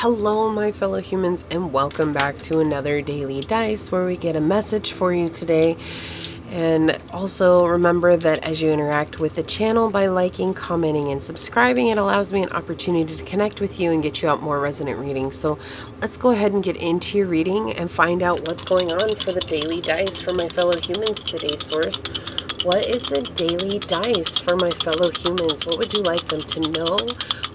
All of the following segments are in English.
Hello, my fellow humans, and welcome back to another Daily Dice where we get a message for you today. And also remember that as you interact with the channel by liking, commenting, and subscribing, it allows me an opportunity to connect with you and get you out more resonant readings. So let's go ahead and get into your reading and find out what's going on for the Daily Dice for my fellow humans today, Source. What is the Daily Dice for my fellow humans? What would you like them to know?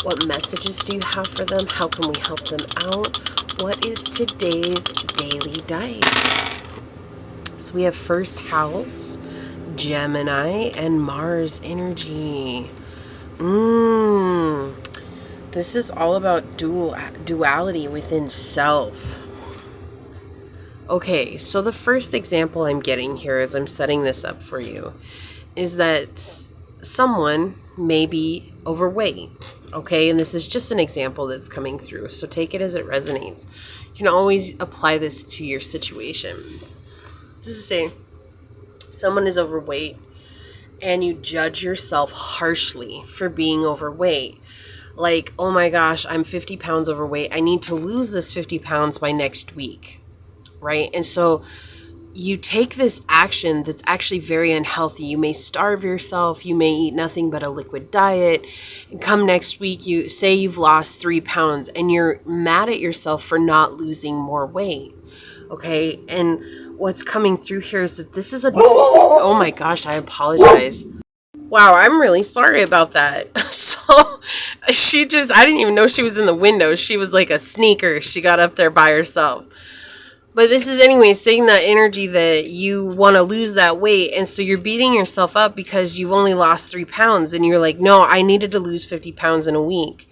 What messages do you have for them? How can we help them out? What is today's Daily Dice? So we have first house, Gemini, and Mars energy. This is all about duality within self. Okay, so the first example I'm getting here as I'm setting this up for you is that someone may be overweight. Okay, and this is just an example that's coming through, so take it as it resonates. You can always apply this to your situation. Just to say, someone is overweight and you judge yourself harshly for being overweight. Like, oh my gosh, I'm 50 pounds overweight. I need to lose this 50 pounds by next week, right? And so you take this action that's actually very unhealthy. You may starve yourself. You may eat nothing but a liquid diet. And come next week, you say you've lost 3 pounds and you're mad at yourself for not losing more weight. Okay? And what's coming through here is that this is a... Oh my gosh, I apologize. Wow, I'm really sorry about that. So I didn't even know she was in the window. She was like a sneaker. She got up there by herself. But this is anyway saying that energy that you want to lose that weight. And so you're beating yourself up because you've only lost 3 pounds. And you're like, no, I needed to lose 50 pounds in a week.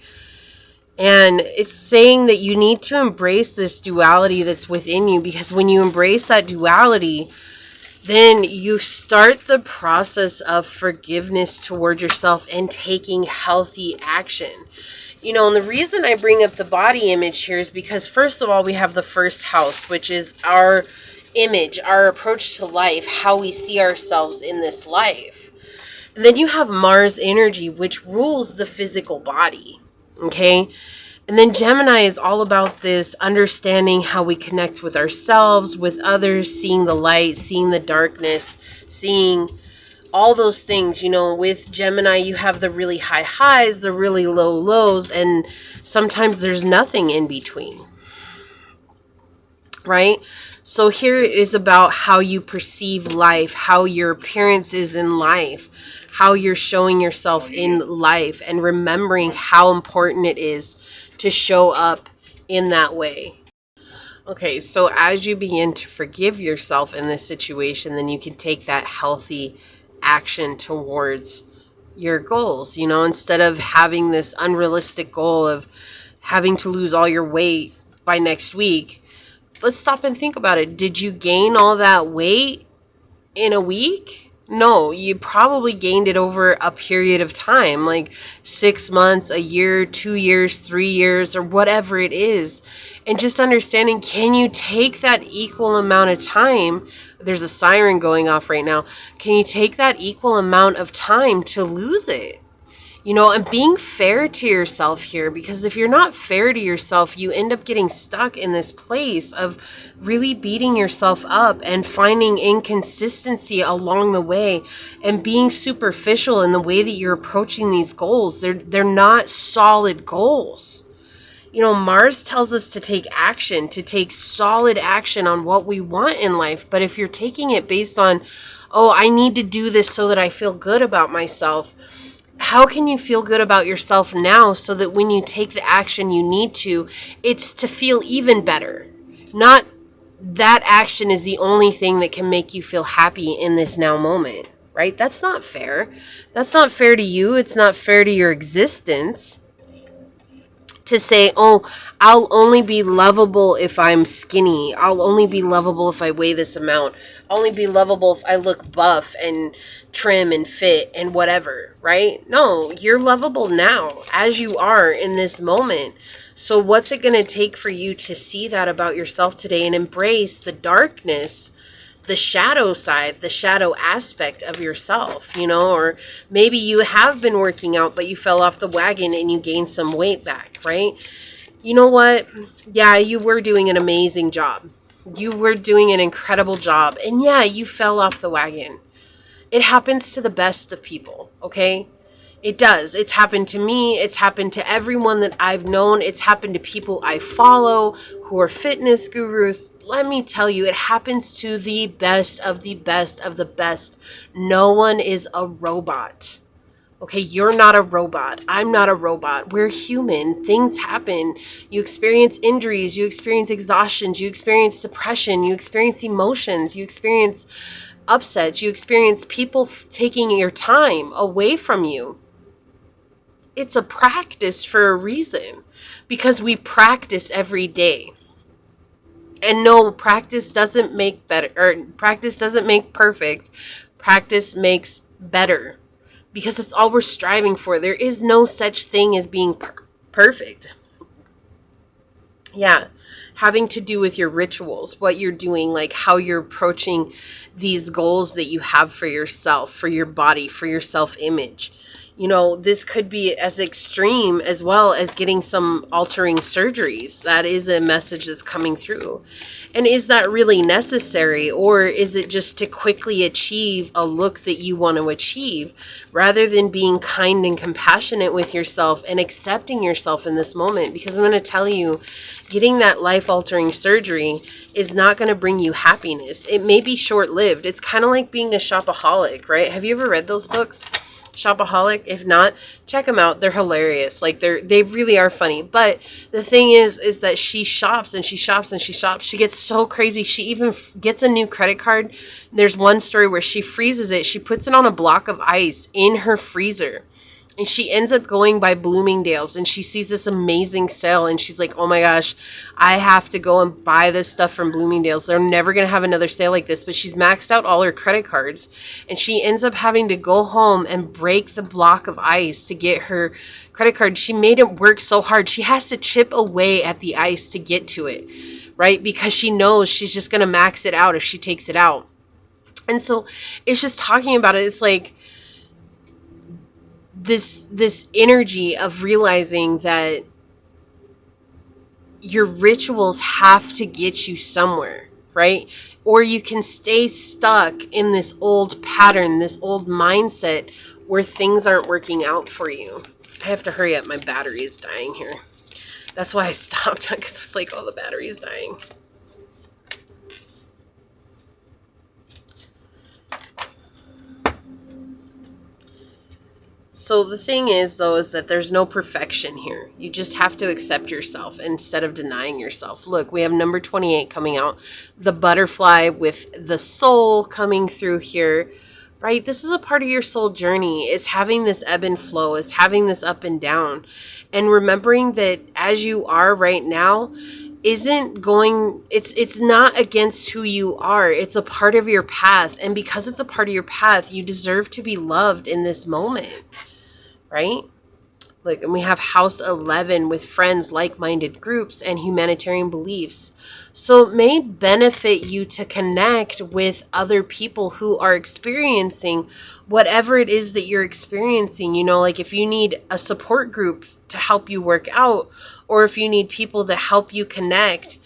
And it's saying that you need to embrace this duality that's within you. Because when you embrace that duality, then you start the process of forgiveness toward yourself and taking healthy action. You know, and the reason I bring up the body image here is because, first of all, we have the first house, which is our image, our approach to life, how we see ourselves in this life. And then you have Mars energy, which rules the physical body, okay? And then Gemini is all about this understanding how we connect with ourselves, with others, seeing the light, seeing the darkness, seeing all those things. You know, with Gemini, you have the really high highs, the really low lows, and sometimes there's nothing in between, right? So here it is about how you perceive life, how your appearance is in life, how you're showing yourself in life, and remembering how important it is to show up in that way. Okay, so as you begin to forgive yourself in this situation, then you can take that healthy action towards your goals. You know, instead of having this unrealistic goal of having to lose all your weight by next week, let's stop and think about it. Did you gain all that weight in a week? No, you probably gained it over a period of time, like 6 months, a year, 2 years, 3 years, or whatever it is. And just understanding, can you take that equal amount of time? There's a siren going off right now. Can you take that equal amount of time to lose it? You know, and being fair to yourself here, because if you're not fair to yourself, you end up getting stuck in this place of really beating yourself up and finding inconsistency along the way and being superficial in the way that you're approaching these goals. They're not solid goals. You know, Mars tells us to take action, to take solid action on what we want in life. But if you're taking it based on, oh, I need to do this so that I feel good about myself, how can you feel good about yourself now so that when you take the action you need to, it's to feel even better? Not that action is the only thing that can make you feel happy in this now moment, right? That's not fair. That's not fair to you. It's not fair to your existence to say, oh, I'll only be lovable if I'm skinny. I'll only be lovable if I weigh this amount. I'll only be lovable if I look buff and trim and fit and whatever, right? No, you're lovable now as you are in this moment. So what's it going to take for you to see that about yourself today and embrace the darkness, the shadow side, the shadow aspect of yourself, you know? Or maybe you have been working out, but you fell off the wagon and you gained some weight back, right? You know what? Yeah, you were doing an amazing job. You were doing an incredible job. And yeah, you fell off the wagon. It happens to the best of people, okay? It does. It's happened to me. It's happened to everyone that I've known. It's happened to people I follow who are fitness gurus. Let me tell you, it happens to the best of the best of the best. No one is a robot. Okay, you're not a robot. I'm not a robot. We're human. Things happen. You experience injuries. You experience exhaustions. You experience depression. You experience emotions. You experience upsets. You experience people taking your time away from you. It's a practice for a reason, because we practice every day. And no, practice doesn't make better, or practice doesn't make perfect. Practice makes better, because it's all we're striving for. There is no such thing as being perfect. Yeah, having to do with your rituals, what you're doing, like how you're approaching these goals that you have for yourself, for your body, for your self-image. You know, this could be as extreme as well as getting some altering surgeries. That is a message that's coming through. And is that really necessary, or is it just to quickly achieve a look that you want to achieve, rather than being kind and compassionate with yourself and accepting yourself in this moment? Because I'm going to tell you, getting that life-altering surgery is not going to bring you happiness. It may be short-lived. It's kind of like being a shopaholic, right? Have you ever read those books? Shopaholic? If not, check them out. They're hilarious. Like they really are funny. But the thing is that she shops and she shops and she shops. She gets so crazy. She even gets a new credit card. There's one story where she freezes it. She puts it on a block of ice in her freezer. And she ends up going by Bloomingdale's, and she sees this amazing sale, and she's like, oh my gosh, I have to go and buy this stuff from Bloomingdale's. They're never going to have another sale like this. But she's maxed out all her credit cards, and she ends up having to go home and break the block of ice to get her credit card. She made it work so hard. She has to chip away at the ice to get to it, right? Because she knows she's just going to max it out if she takes it out. And so it's just talking about it. It's like, this energy of realizing that your rituals have to get you somewhere, right? Or you can stay stuck in this old pattern, this old mindset where things aren't working out for you. I have to hurry up. My battery is dying here. That's why I stopped, because it's like, oh, the battery is dying. So the thing is, though, is that there's no perfection here. You just have to accept yourself instead of denying yourself. Look, we have number 28 coming out. The butterfly with the soul coming through here, right? This is a part of your soul journey, is having this ebb and flow, is having this up and down. And remembering that as you are right now, isn't going, it's not against who you are. It's a part of your path. And because it's a part of your path, you deserve to be loved in this moment. Right? Like, and we have house 11 with friends, like-minded groups, and humanitarian beliefs. So it may benefit you to connect with other people who are experiencing whatever it is that you're experiencing. You know, like if you need a support group to help you work out, or if you need people to help you connect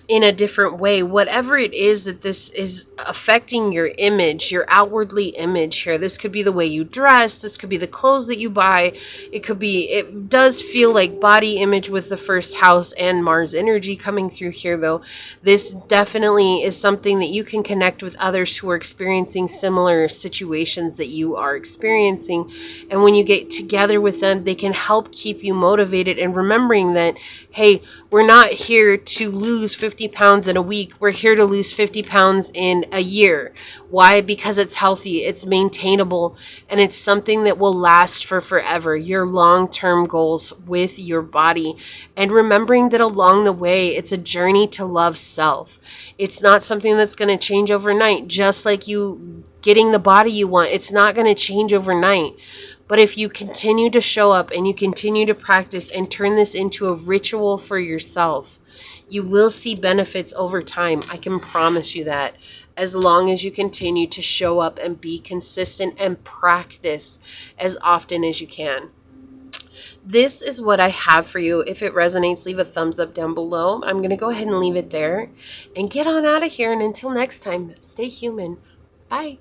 in a different way, whatever it is that this is affecting your image, your outwardly image here. This could be the way you dress. This could be the clothes that you buy. It does feel like body image with the first house and Mars energy coming through here, though. This definitely is something that you can connect with others who are experiencing similar situations that you are experiencing. And when you get together with them, they can help keep you motivated, and remembering that, hey, we're not here to lose 50 pounds in a week. We're here to lose 50 pounds in a year. Why? Because it's healthy, it's maintainable, and it's something that will last for forever. Your long-term goals with your body. And remembering that along the way, it's a journey to love self. It's not something that's going to change overnight. Just like you getting the body you want, it's not going to change overnight. But if you continue to show up and you continue to practice and turn this into a ritual for yourself, you will see benefits over time. I can promise you that, as long as you continue to show up and be consistent and practice as often as you can. this is what I have for you. If it resonates, leave a thumbs up down below. I'm going to go ahead and leave it there and get on out of here. And until next time, stay human. Bye.